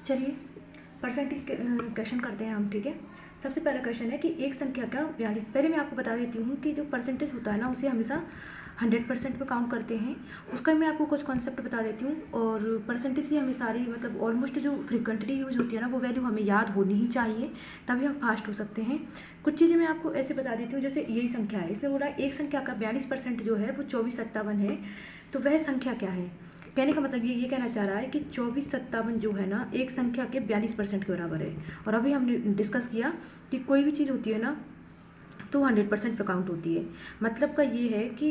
चलिए percentage question करते हैं हम, ठीक है। सबसे पहला क्वेश्चन है कि एक संख्या का 42, पहले मैं आपको बता देती हूँ कि जो परसेंटेज होता है ना उसे हमेशा 100% पे काउंट करते हैं। उसका मैं आपको कुछ कॉन्सेप्ट बता देती हूँ। और परसेंटेज की हमें सारी मतलब ऑलमोस्ट जो फ्रिक्वेंटली यूज होती है ना वो वैल्यू हमें याद होनी ही चाहिए, तभी हम फास्ट हो सकते हैं। कुछ चीज़ें मैं आपको ऐसे बता देती हूँ, जैसे यही संख्या है, इसने बोला एक संख्या का 42% जो है वो 2457 है। तो वह संख्या क्या है? कहने का मतलब ये कहना चाह रहा है कि 2457 जो है ना एक संख्या के 42% के बराबर है। और अभी हमने डिस्कस किया कि कोई भी चीज़ होती है ना तो 100% पे काउंट होती है। मतलब का ये है कि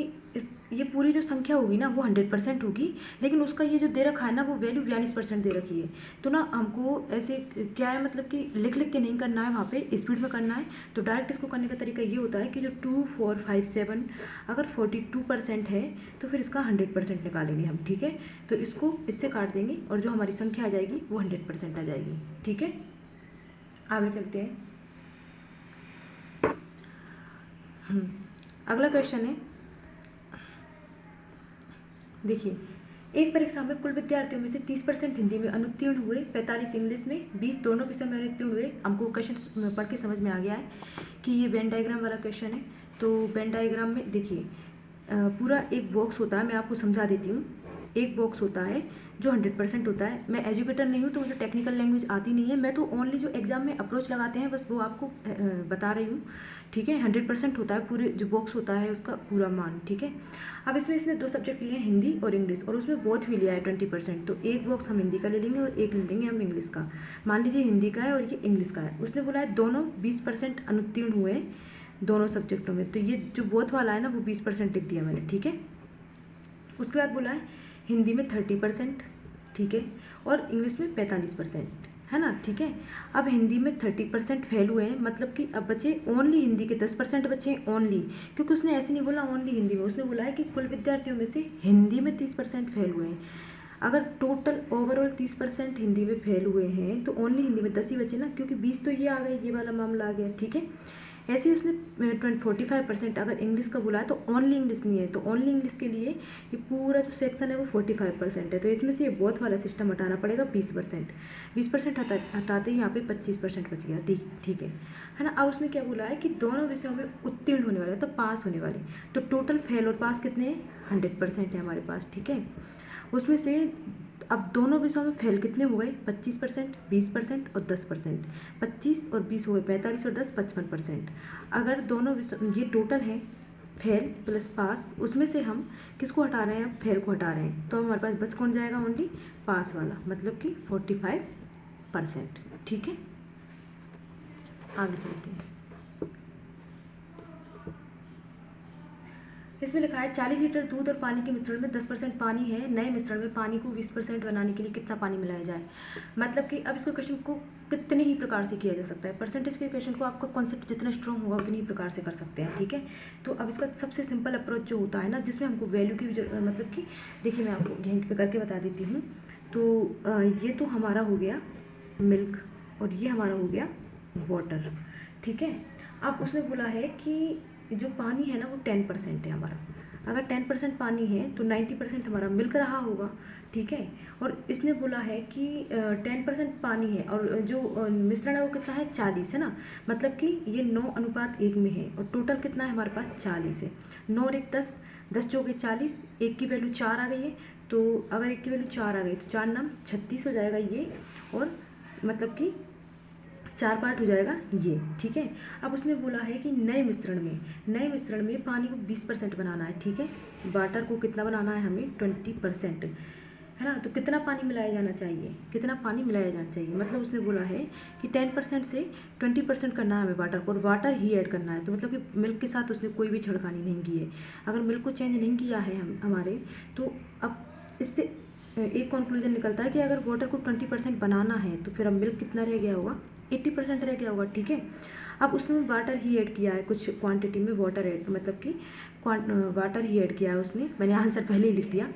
ये पूरी जो संख्या होगी ना वो 100% होगी, लेकिन उसका ये जो दे रखा है ना वो वैल्यू 42% दे रखी है। तो ना हमको ऐसे क्या है मतलब कि लिख के नहीं करना है, वहाँ पे स्पीड में करना है। तो डायरेक्ट इसको करने का तरीका ये होता है कि जो 2457 अगर 42% है तो फिर इसका 100% निकालेंगे हम, ठीक है। तो इसको इससे काट देंगे और जो हमारी संख्या आ जाएगी वो 100% आ जाएगी, ठीक है। आगे चलते हैं। अगला क्वेश्चन है, देखिए एक परीक्षा में कुल विद्यार्थियों में से 30% हिंदी में अनुत्तीर्ण हुए, 45 इंग्लिश में, 20 दोनों विषय में अनुत्तीर्ण हुए। हमको क्वेश्चन पढ़ के समझ में आ गया है कि ये वेन डायग्राम वाला क्वेश्चन है। तो वेन डायग्राम में देखिए पूरा एक बॉक्स होता है, मैं आपको समझा देती हूँ। एक बॉक्स होता है जो 100% होता है। मैं एजुकेटर नहीं हूँ तो मुझे टेक्निकल लैंग्वेज आती नहीं है, मैं तो ओनली जो एग्जाम में अप्रोच लगाते हैं बस वो आपको बता रही हूँ, ठीक है। 100% होता है पूरे जो बॉक्स होता है उसका पूरा मान, ठीक है। अब इसमें इसने 2 सब्जेक्ट लिए हैं, हिंदी और इंग्लिश, और उसमें बोथ भी लिया है 20%। तो एक बॉक्स हम हिंदी का ले लेंगे और एक ले लेंगे हम इंग्लिश का। मान लीजिए हिंदी का है और ये इंग्लिश का है। उसने बोला है दोनों 20% अनुत्तीर्ण हुए दोनों सब्जेक्टों में। तो ये जो बोथ वाला है ना वो 20% लिख दिया मैंने, ठीक है। उसके बाद बोला है हिंदी में 30%, ठीक है, और इंग्लिश में 45%, है ना, ठीक है। अब हिंदी में 30% फेल हुए हैं, मतलब कि अब बचे ओनली हिंदी के 10% बचे हैं ओनली, क्योंकि उसने ऐसे नहीं बोला ओनली हिंदी में, उसने बोला है कि कुल विद्यार्थियों में से हिंदी में 30% फेल हुए हैं। अगर टोटल ओवरऑल 30% हिंदी में फेल हुए हैं तो ओनली हिंदी में 10 ही बचे ना, क्योंकि 20 तो ये आ गए, ये वाला मामला आ गया, ठीक है। ऐसे ही उसने 45% अगर इंग्लिश का बोला है तो ओनली इंग्लिश नहीं है, तो ओनली इंग्लिश के लिए ये पूरा जो सेक्शन है वो 45% है। तो इसमें से ये बोथ वाला सिस्टम हटाना पड़ेगा 20%। 20% हटाते ही यहाँ पे 25% बच गया, ठीक है ना। अब उसने क्या बोला है कि दोनों विषयों में उत्तीर्ण होने वाले, तो पास होने वाले, तो टोटल फेल और पास कितने हैं? 100% है हमारे पास, ठीक है। उसमें से अब दोनों विषयों में फेल कितने हो गए? 25%, 20% और 10%। 25 और 20 हो गए 45 और 10 55%। अगर दोनों विषय ये टोटल है फेल प्लस पास, उसमें से हम किसको हटा रहे हैं? फेल को हटा रहे हैं। तो हमारे पास बच कौन जाएगा? ओनली पास वाला, मतलब कि 45%, ठीक है। आगे चलते हैं। इसमें लिखा है 40 लीटर दूध और पानी के मिश्रण में 10% पानी है, नए मिश्रण में पानी को 20% बनाने के लिए कितना पानी मिलाया जाए। मतलब कि अब इसको क्वेश्चन को कितने ही प्रकार से किया जा सकता है। परसेंटेज के क्वेश्चन को आपका कॉन्सेप्ट जितना स्ट्रॉन्ग होगा उतनी ही प्रकार से कर सकते हैं, ठीक है। तो अब इसका सबसे सिंपल अप्रोच जो होता है ना, जिसमें हमको वैल्यू की मतलब कि देखिए मैं आपको यहीं पर करके बता देती हूँ। तो ये तो हमारा हो गया मिल्क और ये हमारा हो गया वाटर, ठीक है। अब उसने बोला है कि जो पानी है ना वो 10% है हमारा। अगर 10% पानी है तो 90% हमारा मिल्क रहा होगा, ठीक है। और इसने बोला है कि 10% पानी है और जो मिश्रण है वो कितना है? 40 है ना, मतलब कि ये 9:1 में है। और टोटल कितना है हमारे पास? 40 है। 9 और 1 10, 10 चौके 40, एक की वैल्यू 4 आ गई है। तो अगर एक की वैल्यू 4 आ गई तो 4 नाम 36 हो जाएगा ये, और मतलब कि 4 पार्ट हो जाएगा ये, ठीक है। अब उसने बोला है कि नए मिश्रण में पानी को 20% बनाना है, ठीक है। वाटर को कितना बनाना है हमें? 20%, है ना। तो कितना पानी मिलाया जाना चाहिए? कितना पानी मिलाया जाना चाहिए? मतलब उसने बोला है कि 10% से 20% करना है हमें वाटर को, और वाटर ही ऐड करना है। तो मतलब कि मिल्क के साथ उसने कोई भी छेड़खानी नहीं की है। अगर मिल्क को चेंज नहीं किया है हमारे, तो अब इससे एक कंक्लूजन निकलता है कि अगर वाटर को 20% बनाना है तो फिर अब मिल्क कितना रह गया होगा? 80% रह गया होगा, ठीक है। अब उसने वाटर ही ऐड किया है, कुछ क्वांटिटी में वाटर ऐड, मतलब कि वाटर ही ऐड किया है उसने। मैंने आंसर पहले ही लिख दिया,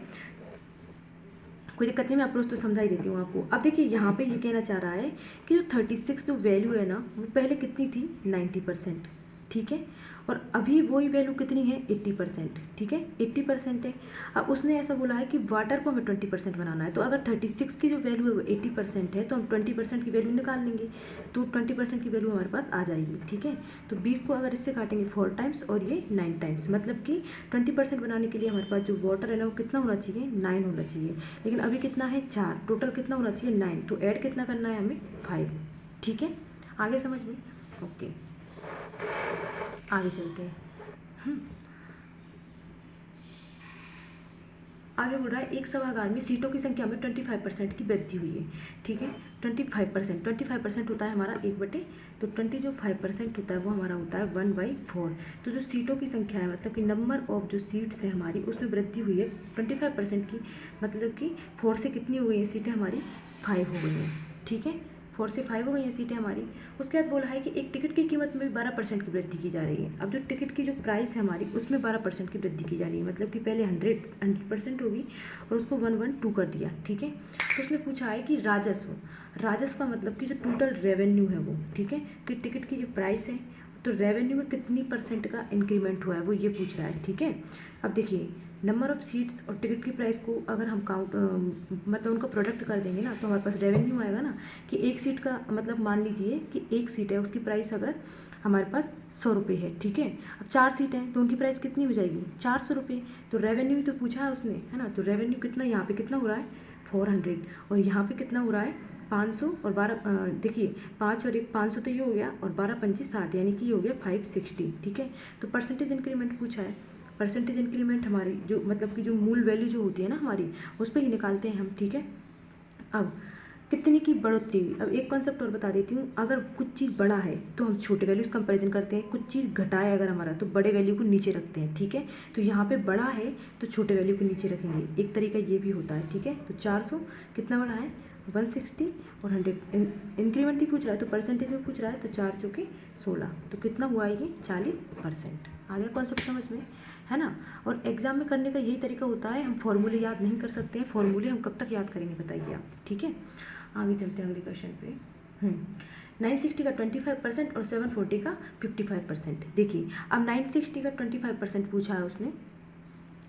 कोई दिक्कत नहीं, मैं अप्रोच तो समझा ही देती हूँ आपको। अब देखिए यहाँ पे ये कहना चाह रहा है कि जो 36 जो वैल्यू है ना वो पहले कितनी थी? 90%, ठीक है। और अभी वही वैल्यू कितनी है 80%, ठीक है 80% है। अब उसने ऐसा बोला है कि वाटर को हमें 20% बनाना है, तो अगर 36 की जो वैल्यू है वो 80% है तो हम 20% की वैल्यू निकाल लेंगे, तो 20% की वैल्यू हमारे पास आ जाएगी, ठीक है। तो 20 को अगर इससे काटेंगे 4 टाइम्स और ये 9 टाइम्स, मतलब कि 20% बनाने के लिए हमारे पास जो वाटर है ना वो कितना होना चाहिए 9 होना चाहिए, लेकिन अभी कितना है 4, टोटल कितना होना चाहिए 9, तो ऐड कितना करना है हमें 5, ठीक है। आगे समझ में, ओके आगे चलते हैं। आगे बोल रहा है एक सभागार में सीटों की संख्या में 25% की वृद्धि हुई है, ठीक है। 25% होता है हमारा 1/, तो 25% होता है वो हमारा होता है 1/4। तो जो सीटों की संख्या है मतलब कि नंबर ऑफ जो सीट्स है हमारी उसमें वृद्धि हुई है 25% की, मतलब कि 4 से कितनी हो गई है सीटें हमारी 5 हो गई हैं, ठीक है। 4 से 5 हो गई हैं सीटें हमारी। उसके बाद बोला है कि एक टिकट की कीमत में 12% की वृद्धि की जा रही है। अब जो टिकट की जो प्राइस है हमारी उसमें 12% की वृद्धि की जा रही है, मतलब कि पहले 100% होगी और उसको 112 कर दिया, ठीक है। तो उसने पूछा है कि राजस्व का मतलब कि जो टोटल रेवेन्यू है वो, ठीक है, कि टिकट की जो प्राइस है तो रेवेन्यू में कितनी % का इंक्रीमेंट हुआ है वो ये पूछ रहा है, ठीक है। अब देखिए नंबर ऑफ़ सीट्स और टिकट की प्राइस को अगर हम काउंट मतलब उनका प्रोडक्ट कर देंगे ना तो हमारे पास रेवेन्यू आएगा ना, कि एक सीट का मतलब मान लीजिए कि एक सीट है उसकी प्राइस अगर हमारे पास 100 रुपये है, ठीक है। अब 4 सीट हैं तो उनकी प्राइस कितनी हो जाएगी 400 रुपये। तो रेवेन्यू ही तो पूछा है उसने, है ना। तो रेवेन्यू कितना यहाँ पे कितना हो रहा है 400 और यहाँ पे कितना हो रहा है 500 और 12 देखिए 5 और 1 500 तो ये हो गया और 12 पंचे 60 यानी कि ये हो गया 560, ठीक है। तो परसेंटेज इंक्रीमेंट पूछा है, परसेंटेज इंक्रीमेंट हमारी जो मतलब कि जो मूल वैल्यू जो होती है ना हमारी उस पर ही निकालते हैं हम, ठीक है। अब कितने की बढ़ोतरी हुई, अब एक कॉन्सेप्ट और बता देती हूँ। अगर कुछ चीज़ बड़ा है तो हम छोटे वैल्यूज़ कंपैरिजन करते हैं, कुछ चीज़ घटा है अगर हमारा तो बड़े वैल्यू को नीचे रखते हैं, ठीक है। तो यहाँ पे बड़ा है तो छोटे वैल्यू को नीचे रखेंगे, एक तरीका ये भी होता है, ठीक है। तो 400 कितना बड़ा है 160 और 100 इंक्रीमेंट ही पूछ रहा है तो परसेंटेज में पूछ रहा है, तो 4 चौके 16 तो कितना हुआ ये 40%। आ गया कॉन्सेप्ट समझ में, है ना। और एग्जाम में करने का यही तरीका होता है, हम फॉर्मूले याद नहीं कर सकते हैं, फॉर्मूले हम कब तक याद करेंगे बताइए आप, ठीक है। आगे चलते हैं अगले क्वेश्चन पे। 960 का 25% और 740 का 55%। देखिए अब 960 का 25% पूछा है उसने,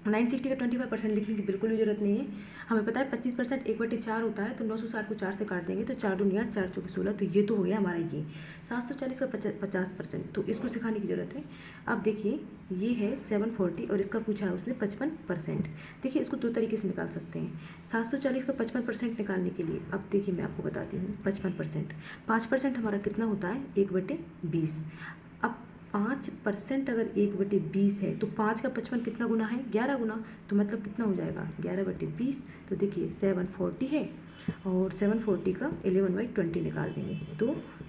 960 का 25% लिखने की बिल्कुल भी जरूरत नहीं है। हमें पता है 25% 1/4 होता है, तो 960 को 4 से काट देंगे तो 4 दूनी 8 4 चौके 16, तो ये तो हो गया हमारा ये 740 का 50%, तो इसको सिखाने की ज़रूरत है। अब देखिए ये है 740 और इसका पूछा है उसने 55%। देखिए इसको दो तरीके से निकाल सकते हैं 740 का 55% निकालने के लिए। अब देखिए मैं आपको बताती हूँ 55%, 5% हमारा कितना होता है 1/20। अब 5% अगर 1/20 है तो 5 का 55 कितना गुना है 11 गुना, तो मतलब कितना हो जाएगा 11/20। तो देखिए 740 है और 740 का 11/20 निकाल देंगे, तो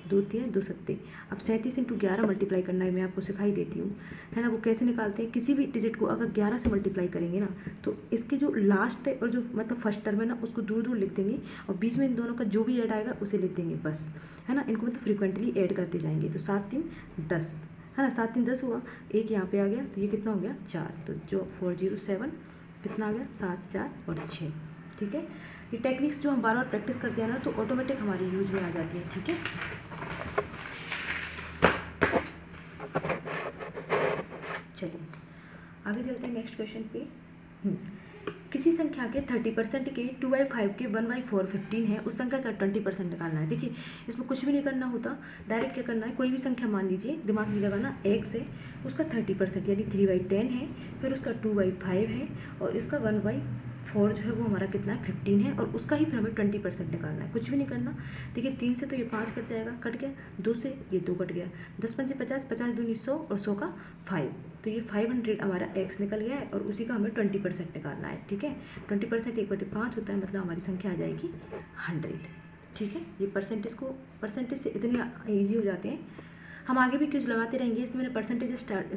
2 3 2 सत्ते। अब 37 × 11 मल्टीप्लाई करना है, मैं आपको सिखाई देती हूँ, है ना। वो कैसे निकालते हैं, किसी भी डिजिट को अगर 11 से मल्टीप्लाई करेंगे ना तो इसके जो लास्ट है और जो मतलब फर्स्ट टर्म है ना उसको दूर दूर लिख देंगे और बीच में इन दोनों का जो भी ऐड आएगा उसे लिख देंगे बस, है ना। इनको मतलब फ्रिक्वेंटली ऐड करते जाएंगे। तो 7 3 10, है ना, 7 3 10 हुआ, एक यहाँ पे आ गया तो ये कितना हो गया 4, तो जो 407 कितना आ गया 7 4 और 6, ठीक है। ये टेक्निक्स जो हम बार बार प्रैक्टिस करते हैं ना तो ऑटोमेटिक हमारी यूज में आ जाती है, ठीक है। चलिए आगे चलते हैं नेक्स्ट क्वेश्चन पे। किसी संख्या के 30% के 2/5 के 1/4 15 है, उस संख्या का 20% निकालना है। देखिए इसमें कुछ भी नहीं करना होता, डायरेक्ट क्या करना है, कोई भी संख्या मान लीजिए, दिमाग में लगाना x है, उसका 30% यानी 3/10 है, फिर उसका 2/5 है और इसका 1/4 जो है वो हमारा कितना है 15 है, और उसका ही फिर हमें 20% निकालना है। कुछ भी नहीं करना। देखिए 3 से तो ये 5 कट जाएगा, कट गया, 2 से ये 2 कट गया, 10 पंचे 50, 50 दूनी 100 और 100 का 5, तो ये 500 हमारा x निकल गया है और उसी का हमें 20% निकालना है, ठीक है। 20% 1/5 होता है, मतलब हमारी संख्या आ जाएगी 100, ठीक है। ये परसेंटेज से इतने ईजी हो जाते हैं, हम आगे भी कुछ लगाते रहेंगे। इसमें मैंने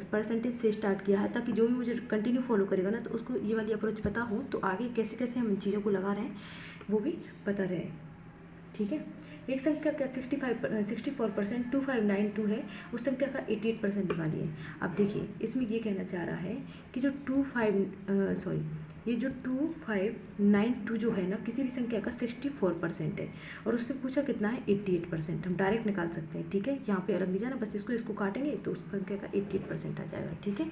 परसेंटेज से स्टार्ट किया है ताकि जो भी मुझे कंटिन्यू फॉलो करेगा ना तो उसको ये वाली अप्रोच पता हो, तो आगे कैसे कैसे हम इन चीज़ों को लगा रहे हैं वो भी पता रहे, ठीक है। एक संख्या का 64% 2592 है, उस संख्या का 88% निकालिए। अब देखिए इसमें ये कहना चाह रहा है कि जो ये जो 2592 जो है ना, किसी भी संख्या का 64% है, और उससे पूछा कितना है 88%। हम डायरेक्ट निकाल सकते हैं, ठीक है। यहाँ पे अलग नहीं जाना, बस इसको काटेंगे तो उस संख्या का 88% आ जाएगा, ठीक है।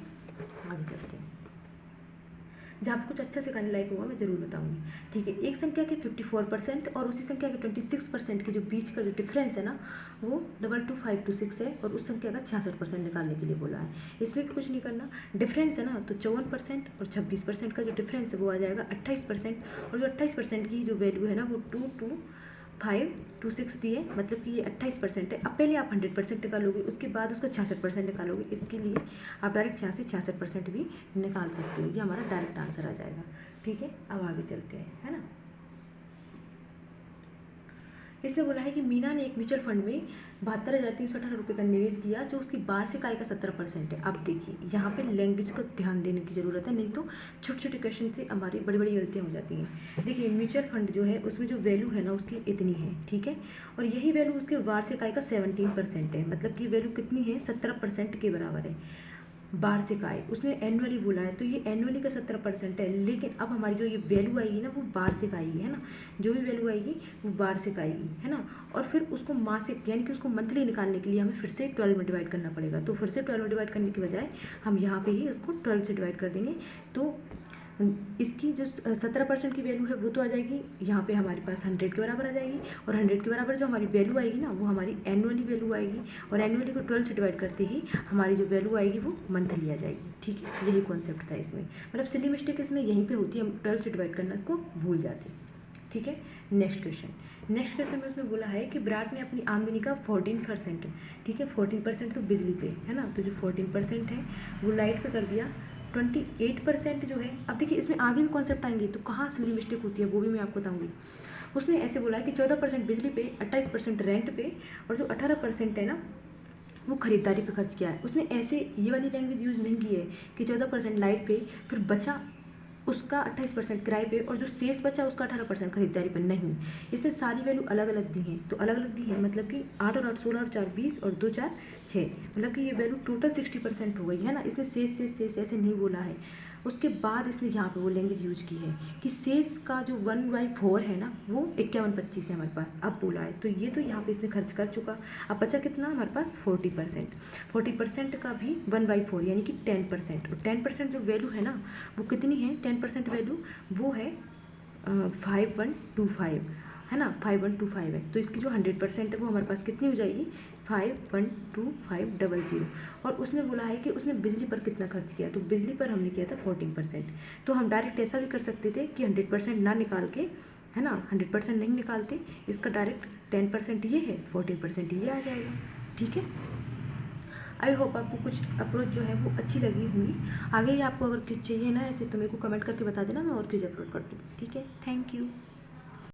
आगे चलते हैं, जहाँ पर कुछ अच्छा सिखाने लायक होगा मैं ज़रूर बताऊंगी, ठीक है। एक संख्या के 54% और उसी संख्या के 26% के जो बीच का जो डिफरेंस है ना, वो 22526 है, और उस संख्या का 66% निकालने के लिए बोला है। इसमें भी कुछ नहीं करना, डिफरेंस है ना, तो 54% और 26% का जो डिफरेंस है वो आ जाएगा 28%, और जो 28% की जो वैल्यू है ना वो 22526 दी है, मतलब कि ये 28% है। अब पहले आप 100% निकालोगे, उसके बाद उसका 66% निकालोगे, इसके लिए आप डायरेक्ट यहाँ से 66% भी निकाल सकते हो, ये हमारा डायरेक्ट आंसर आ जाएगा, ठीक है। अब आगे चलते हैं, है ना। इसने बोला है कि मीना ने एक म्यूचुअल फंड में 72,318 रुपये का निवेश किया, जो उसकी वार्षिक आय का 17% है। अब देखिए यहाँ पे लैंग्वेज को ध्यान देने की ज़रूरत है, नहीं तो छोटे छोटे क्वेश्चन से हमारी बड़ी बड़ी गलतियाँ हो जाती हैं। देखिए म्यूचुअल फंड जो है उसमें जो वैल्यू है ना उसकी इतनी है, ठीक है, और यही वैल्यू उसके वार्षिक आय का 17% है, मतलब कि वैल्यू कितनी है, 17% के बराबर है वार्षिक आय। उसने एनुअली बोला है, तो ये एनुअली का 17% है, लेकिन अब हमारी जो ये वैल्यू आएगी ना वो वार्षिक आएगी, है ना। जो भी वैल्यू आएगी वो वार्षिक आएगी, है ना। और फिर उसको मासिक यानी कि उसको मंथली निकालने के लिए हमें फिर से 12 में डिवाइड करना पड़ेगा, तो फिर से 12 में डिवाइड करने की बजाय हम यहाँ पे ही उसको 12 से डिवाइड कर देंगे, तो इसकी जो 17% की वैल्यू है वो तो आ जाएगी यहाँ पे हमारे पास 100 के बराबर आ जाएगी, और 100 के बराबर जो हमारी वैल्यू आएगी ना वो हमारी एनुअली वैल्यू आएगी, और एनुअली को 12 से डिवाइड करते ही हमारी जो वैल्यू आएगी वो मंथली आ जाएगी, ठीक है। यही कॉन्सेप्ट था इसमें, मतलब सिली मिस्टेक इसमें यहीं पे होती है, हम 12 से डिवाइड करना इसको भूल जाते हैं, ठीक है। नेक्स्ट क्वेश्चन में उसने बोला है कि विराट ने अपनी आमदनी का 14%, ठीक है, 14% तो बिजली पे है ना, तो जो 14% है वो लाइट पे कर दिया, 28% जो है। अब देखिए इसमें आगे भी कॉन्सेप्ट आएंगे, तो कहाँ सिली मिस्टेक होती है वो भी मैं आपको बताऊंगी। उसने ऐसे बोला है कि 14% बिजली पे, 28% रेंट पे, और जो 18% है ना वो खरीदारी पे खर्च किया है। उसने ऐसे ये वाली लैंग्वेज यूज़ नहीं की है कि 14% लाइट पे, फिर बचा उसका 28% किराए पे, और जो शेष बचा उसका 18% खरीदारी पर, नहीं। इससे सारी वैल्यू अलग अलग दी हैं, तो अलग अलग दी है मतलब कि 8 और 8 16 और 4 20 और 2 4 6, मतलब कि ये वैल्यू टोटल 60% हो गई, है ना। इसने शेष ऐसे नहीं बोला है। उसके बाद इसने यहाँ पे वो लैंग्वेज यूज की है कि शेष का जो 1/4 है ना वो 5125 है हमारे पास, अब बोला है, तो ये तो यहाँ पे इसने खर्च कर चुका। अब बचा कितना हमारे पास 40% का भी 1/4 यानी कि 10%, और 10% जो वैल्यू है ना वो कितनी है, 10% वैल्यू वो है 5125, है ना, 5125 है, तो इसकी जो 100% है वो हमारे पास कितनी हो जाएगी, 512500। और उसने बोला है कि उसने बिजली पर कितना खर्च किया, तो बिजली पर हमने किया था 14%, तो हम डायरेक्ट ऐसा भी कर सकते थे कि 100% ना निकाल के, है ना, 100% नहीं निकालते, इसका डायरेक्ट 10% ये है, 14% ये आ जाएगा, ठीक है। आई होप आपको कुछ अप्रोच जो है वो अच्छी लगी होगी। आगे ही आपको अगर कुछ चाहिए ना ऐसे तो मेरे को कमेंट करके बता देना, मैं और कुछ अपलोड कर दूँ, ठीक है। Thank you.